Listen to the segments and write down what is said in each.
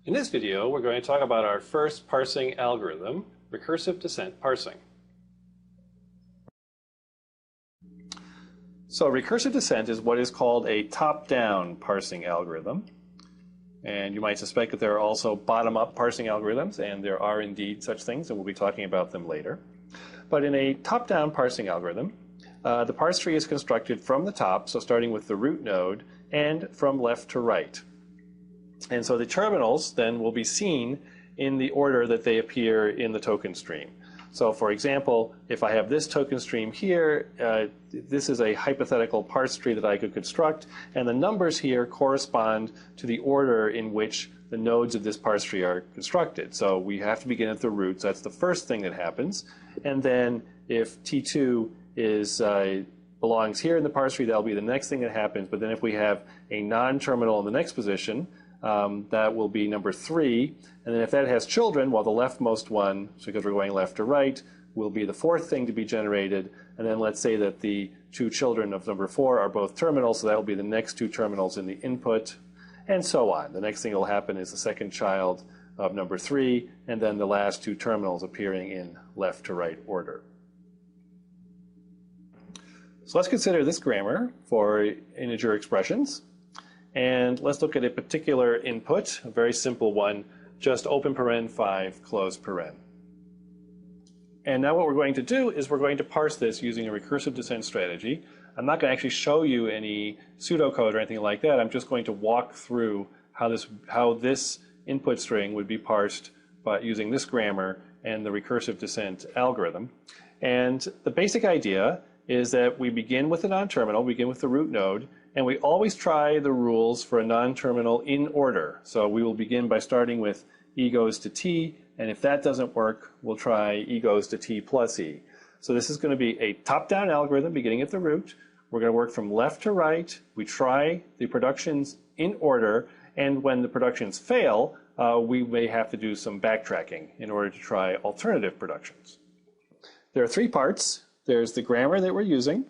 In this video, we're going to talk about our first parsing algorithm, recursive descent parsing. So recursive descent is what is called a top-down parsing algorithm. And you might suspect that there are also bottom-up parsing algorithms, and there are indeed such things, and we'll be talking about them later. But in a top-down parsing algorithm, the parse tree is constructed from the top, so starting with the root node, and from left to right. And so the terminals then will be seen in the order that they appear in the token stream. So for example, if I have this token stream here, this is a hypothetical parse tree that I could construct, and the numbers here correspond to the order in which the nodes of this parse tree are constructed. So we have to begin at the root, so that's the first thing that happens. And then if T2 belongs here in the parse tree, that'll be the next thing that happens. But then if we have a non-terminal in the next position, that will be number 3, and then if that has children, well, the leftmost one, so because we're going left to right, will be the 4th thing to be generated, and then let's say that the 2 children of number 4 are both terminals, so that will be the next 2 terminals in the input, and so on. The next thing that will happen is the second child of number 3, and then the last 2 terminals appearing in left to right order. So let's consider this grammar for integer expressions. And let's look at a particular input, a very simple one, just open paren 5, close paren. And now what we're going to do is we're going to parse this using a recursive descent strategy. I'm not going to actually show you any pseudocode or anything like that. I'm just going to walk through how this input string would be parsed by using this grammar and the recursive descent algorithm. And the basic idea is that we begin with a non-terminal, begin with the root node, and we always try the rules for a non-terminal in order. So we will begin by starting with e goes to t, and if that doesn't work, we'll try e goes to t plus e. So this is going to be a top-down algorithm beginning at the root. We're going to work from left to right. We try the productions in order, and when the productions fail, we may have to do some backtracking in order to try alternative productions. There are 3 parts. There's the grammar that we're using.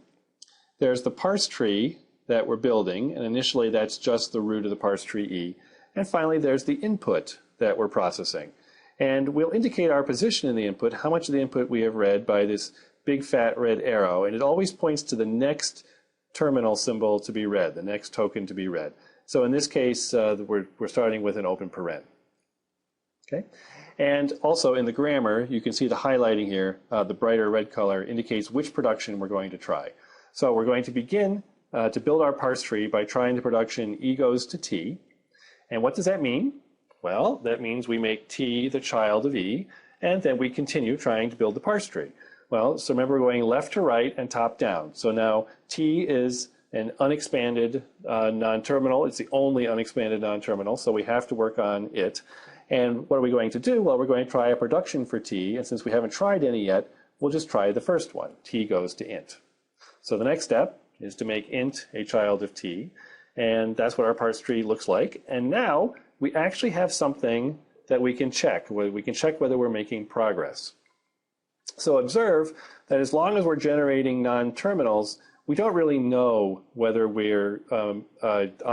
There's the parse tree that we're building, and initially that's just the root of the parse tree e. And finally, there's the input that we're processing. And we'll indicate our position in the input, how much of the input we have read by this big fat red arrow, and it always points to the next terminal symbol to be read, the next token to be read. So in this case, we're starting with an open paren. Okay? And also in the grammar, you can see the highlighting here, the brighter red color indicates which production we're going to try. So we're going to begin to build our parse tree by trying the production e goes to t. And what does that mean? Well, that means we make t the child of e, and then we continue trying to build the parse tree. Well, so remember we're going left to right and top down. So now t is an unexpanded non-terminal. It's the only unexpanded non-terminal, so we have to work on it. And what are we going to do? Well, we're going to try a production for t, and since we haven't tried any yet, we'll just try the first one, t goes to int. So the next step is to make int a child of t, and that's what our parse tree looks like. And now we actually have something that we can check. We can check whether we're making progress. So observe that as long as we're generating non-terminals, we don't really know whether we're on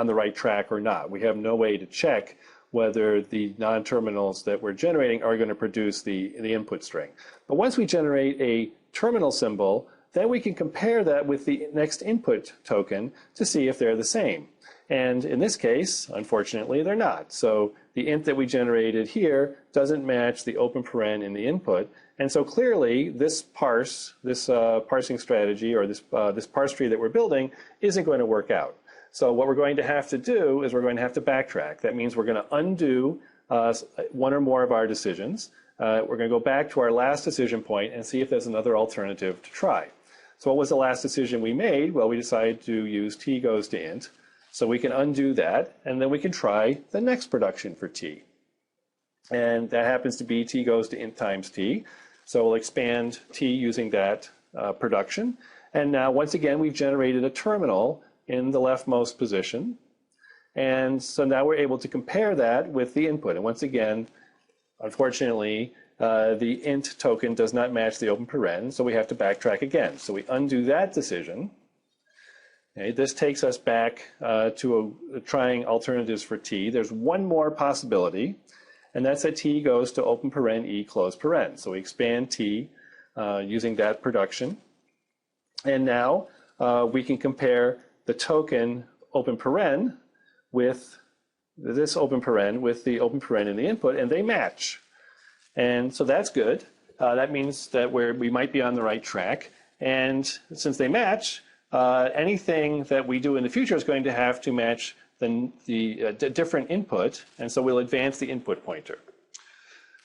the right track or not. We have no way to check whether the non-terminals that we're generating are going to produce the input string. But once we generate a terminal symbol, then we can compare that with the next input token to see if they're the same. And in this case, unfortunately, they're not. So the int that we generated here doesn't match the open paren in the input. And so clearly, this parsing strategy, or this parse tree that we're building, isn't going to work out. So what we're going to have to do is we're going to have to backtrack. That means we're going to undo one or more of our decisions. We're going to go back to our last decision point and see if there's another alternative to try. So what was the last decision we made? Well, we decided to use t goes to int. So we can undo that, and then we can try the next production for t. And that happens to be t goes to int times t. So we'll expand t using that production. And now, once again, we've generated a terminal in the leftmost position. And so now we're able to compare that with the input. And once again, unfortunately, the int token does not match the open paren, so we have to backtrack again. So we undo that decision. Okay, this takes us back to trying alternatives for t. There's one more possibility, and that's that t goes to open paren e close paren. So we expand t using that production. And now we can compare the token open paren with this open paren with the open paren in the input, and they match. And so that's good. That means that we might be on the right track. And since they match, anything that we do in the future is going to have to match the different input, and so we'll advance the input pointer.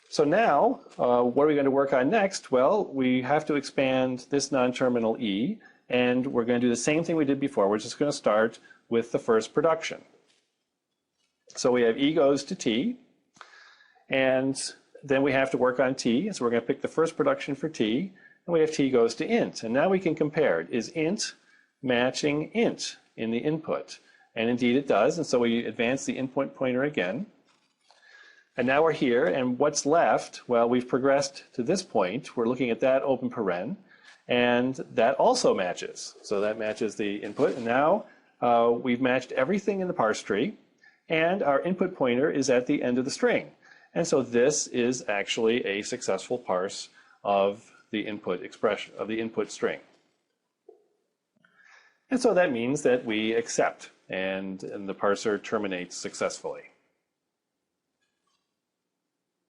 So now, what are we going to work on next? Well, we have to expand this non-terminal e, and we're going to do the same thing we did before. We're just going to start with the first production. So we have e goes to t, and then we have to work on t, so we're going to pick the first production for t, and we have t goes to int. And now we can compare it. Is int matching int in the input? And indeed it does, and so we advance the input pointer again. And now we're here, and what's left? Well, we've progressed to this point. We're looking at that open paren, and that also matches. So that matches the input, and now we've matched everything in the parse tree, and our input pointer is at the end of the string. And so this is actually a successful parse of the input expression, of the input string. And so that means that we accept, and the parser terminates successfully.